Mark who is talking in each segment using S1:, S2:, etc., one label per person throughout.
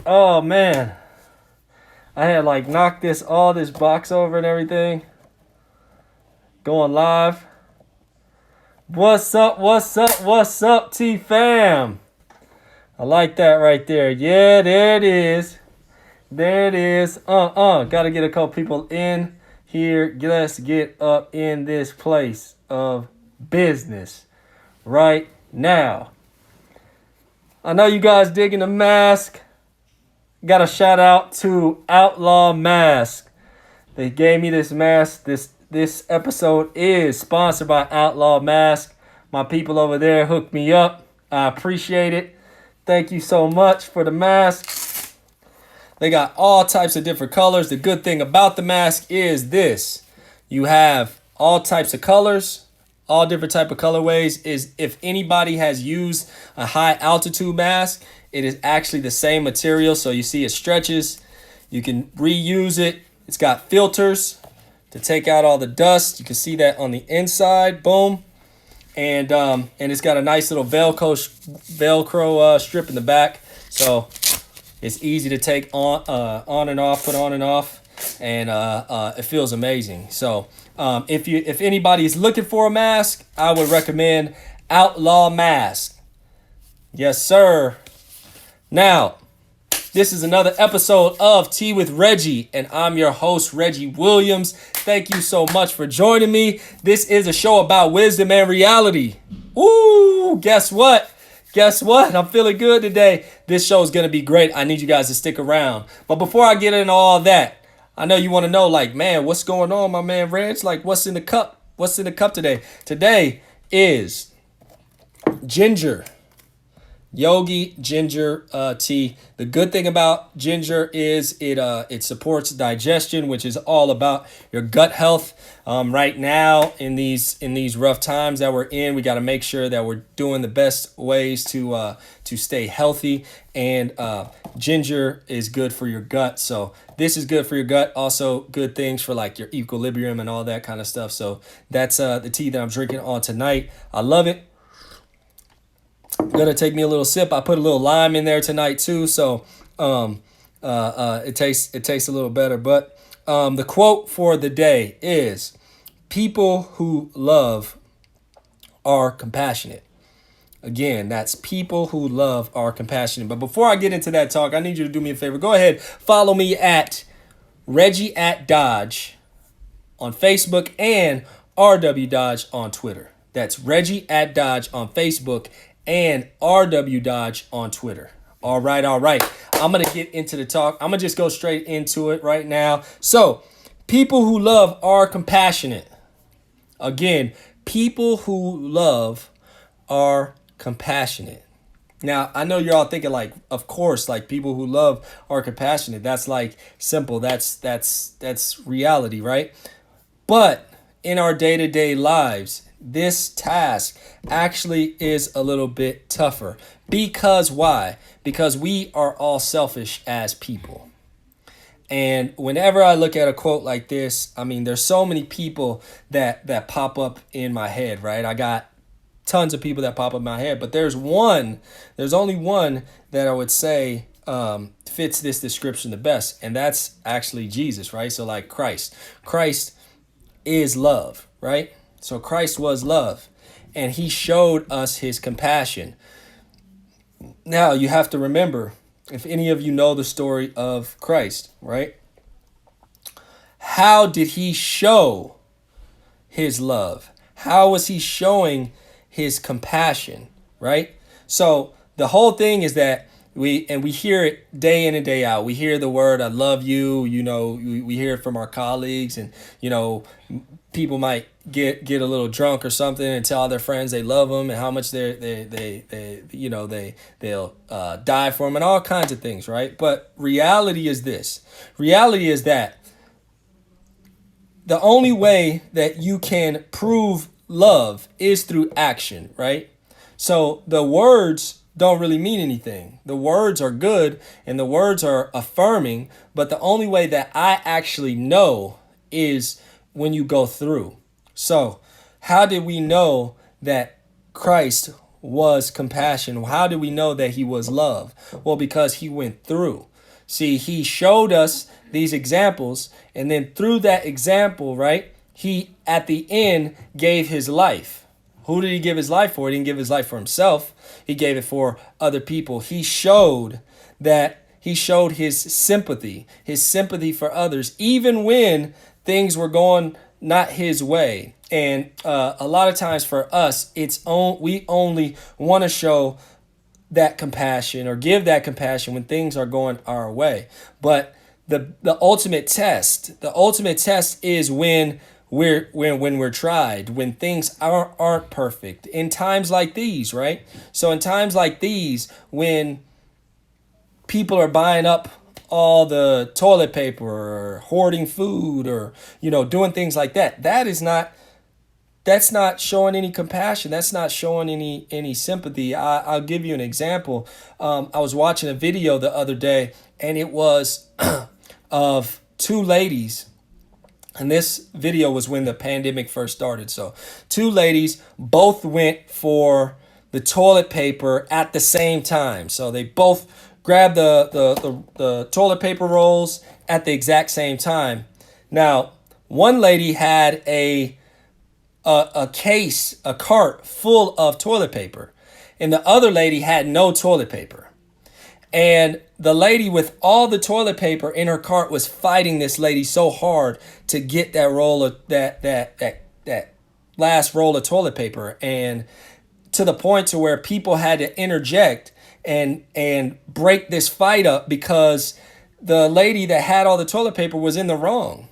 S1: Oh man, I had like knocked this box over and everything. Going live. What's up? What's up? What's up, T fam? I like that right there. Yeah, there it is. There it is. Gotta get a couple people in here. Let's get up in this place of business right now. I know you guys digging the mask. Got a shout out to Outlaw Mask. They gave me this mask. This episode is sponsored by Outlaw Mask. My people over there hooked me up. I appreciate it. Thank you so much for the mask. They got all types of different colors. The good thing about the mask is this. You have all types of colors, all different type of colorways. Is if anybody has used a high altitude mask, it is actually the same material. So you see it stretches. You can reuse it. It's got filters to take out all the dust. You can see that on the inside. Boom. And it's got a nice little Velcro strip in the back. So it's easy to take on and off, put on and off. And it feels amazing. So if anybody is looking for a mask, I would recommend Outlaw Mask. Yes, sir. Now, this is another episode of Tea with Reggie, and I'm your host, Reggie Williams. Thank you so much for joining me. This is a show about wisdom and reality. Ooh, guess what? Guess what? I'm feeling good today. This show is going to be great. I need you guys to stick around. But before I get into all that, I know you want to know, like, man, what's going on, my man Reg? Like, what's in the cup? What's in the cup today? Today is ginger. Yogi ginger tea. The good thing about ginger is it supports digestion, which is all about your gut health. Right now in these rough times that we're in, we got to make sure that we're doing the best ways to stay healthy. And ginger is good for your gut. So this is good for your gut. Also good things for like your equilibrium and all that kind of stuff. So that's the tea that I'm drinking on tonight. I love it. Gonna take me a little sip. I put a little lime in there tonight too, so it tastes a little better. But the quote for the day is, "People who love are compassionate." Again, that's people who love are compassionate. But before I get into that talk, I need you to do me a favor. Go ahead, follow me at Reggie at Dodge on Facebook and RW Dodge on Twitter. That's Reggie at Dodge on Facebook and RW Dodge on Twitter. All right. I'm going to get into the talk. I'm going to just go straight into it right now. So, people who love are compassionate. Again, people who love are compassionate. Now, I know you're all thinking like, of course, like people who love are compassionate. That's like simple. That's reality, right? But in our day-to-day lives, this task actually is a little bit tougher. Because why? Because we are all selfish as people. And whenever I look at a quote like this, I mean, there's so many people that pop up in my head, right? I got tons of people that pop up in my head, but there's only one that I would say fits this description the best, and that's actually Jesus, right? So like Christ is love, right? So Christ was love, and he showed us his compassion. Now, you have to remember, if any of you know the story of Christ, right? How did he show his love? How was he showing his compassion, right? So the whole thing is that we hear it day in and day out. We hear the word, "I love you," we hear it from our colleagues, and, people might get a little drunk or something and tell their friends they love them and how much they'll die for them and all kinds of things, right? But reality is this. Reality is that the only way that you can prove love is through action, right? So the words don't really mean anything. The words are good and the words are affirming, but the only way that I actually know is when you go through. So how did we know that Christ was compassion? How did we know that he was love? Well, because he went through. See, he showed us these examples, and then through that example, right, he at the end gave his life. Who did he give his life for? He didn't give his life for himself. He gave it for other people. He showed his sympathy for others, even when things were going not his way. And a lot of times for us, we only want to show that compassion or give that compassion when things are going our way. But the ultimate test is when we're tried, when things aren't perfect, in times like these, right? So in times like these, when people are buying up all the toilet paper or hoarding food or doing things like that, that's not showing any compassion. That's not showing any sympathy. I'll give you an example. I was watching a video the other day, and it was of two ladies. And this video was when the pandemic first started. So two ladies both went for the toilet paper at the same time. So they both grabbed the toilet paper rolls at the exact same time. Now, one lady had a cart full of toilet paper, and the other lady had no toilet paper. And the lady with all the toilet paper in her cart was fighting this lady so hard to get that roll of that last roll of toilet paper, and to the point to where people had to interject and break this fight up because the lady that had all the toilet paper was in the wrong.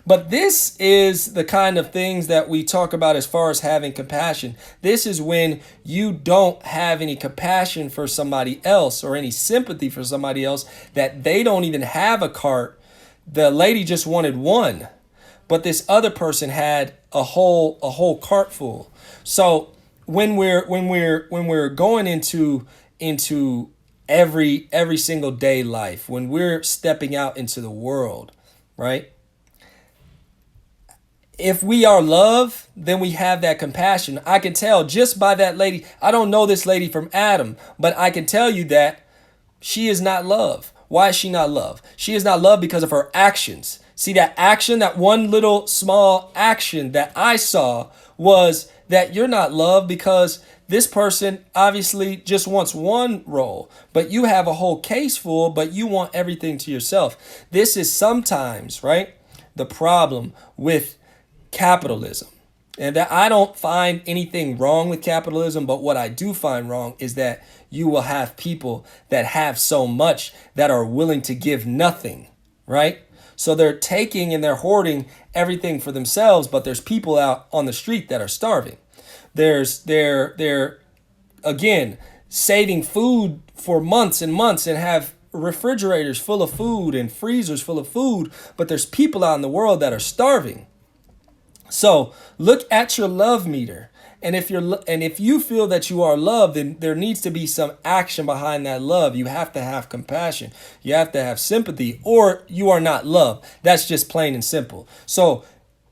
S1: But this is the kind of things that we talk about as far as having compassion. This is when you don't have any compassion for somebody else or any sympathy for somebody else, that they don't even have a cart. The lady just wanted one, but this other person had a whole cart full. So when we're going into every single day life, when we're stepping out into the world, right? If we are love, then we have that compassion. I can tell just by that lady. I don't know this lady from Adam, but I can tell you that she is not love. Why is she not love? She is not love because of her actions. See, that action, that one little small action that I saw was that you're not love because this person obviously just wants one roll, but you have a whole case full, but you want everything to yourself. This is sometimes, right, the problem with capitalism. And that I don't find anything wrong with capitalism, but what I do find wrong is that you will have people that have so much that are willing to give nothing, right? So they're taking and they're hoarding everything for themselves, but there's people out on the street that are starving. They're again saving food for months and months and have refrigerators full of food and freezers full of food, but there's people out in the world that are starving. So look at your love meter. And if you feel that you are loved, then there needs to be some action behind that love. You have to have compassion. You have to have sympathy, or you are not loved. That's just plain and simple. So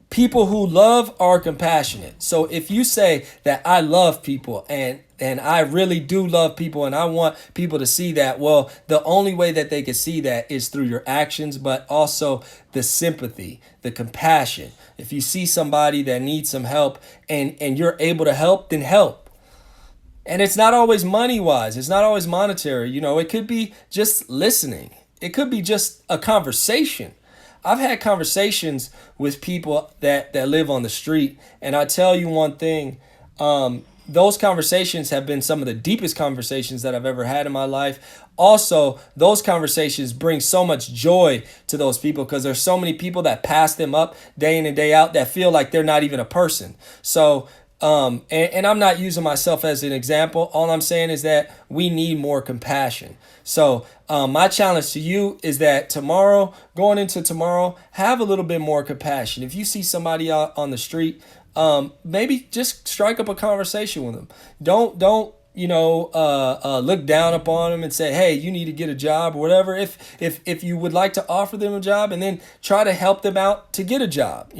S1: people who love are compassionate. So if you say that I love people and I really do love people and I want people to see that, well, the only way that they can see that is through your actions, but also the sympathy, the compassion. If you see somebody that needs some help and you're able to help, then help. And it's not always money wise. It's not always monetary. It could be just listening. It could be just a conversation. I've had conversations with people that live on the street, and I tell you one thing, those conversations have been some of the deepest conversations that I've ever had in my life. Also, those conversations bring so much joy to those people because there's so many people that pass them up day in and day out that feel like they're not even a person. So, and I'm not using myself as an example. All I'm saying is that we need more compassion. So my challenge to you is that going into tomorrow, have a little bit more compassion. If you see somebody out on the street, maybe just strike up a conversation with them. Don't look down upon them and say, hey, you need to get a job or whatever. If you would like to offer them a job, and then try to help them out to get a job,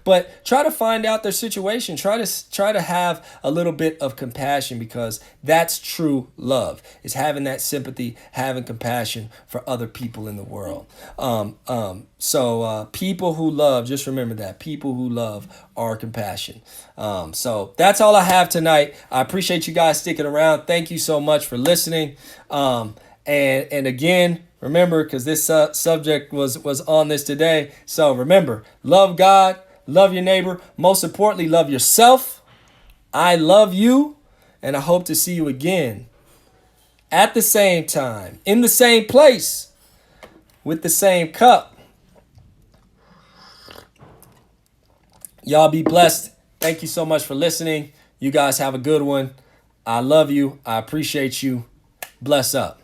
S1: but try to find out their situation. Try to have a little bit of compassion, because that's true love, is having that sympathy, having compassion for other people in the world. So people who love, just remember that people who love are compassion. So that's all I have tonight. I appreciate you guys sticking around. Thank you so much for listening. And again, remember, because this subject was on this today. So remember, love God, love your neighbor. Most importantly, love yourself. I love you, and I hope to see you again at the same time, in the same place, with the same cup. Y'all be blessed. Thank you so much for listening. You guys have a good one. I love you. I appreciate you. Bless up.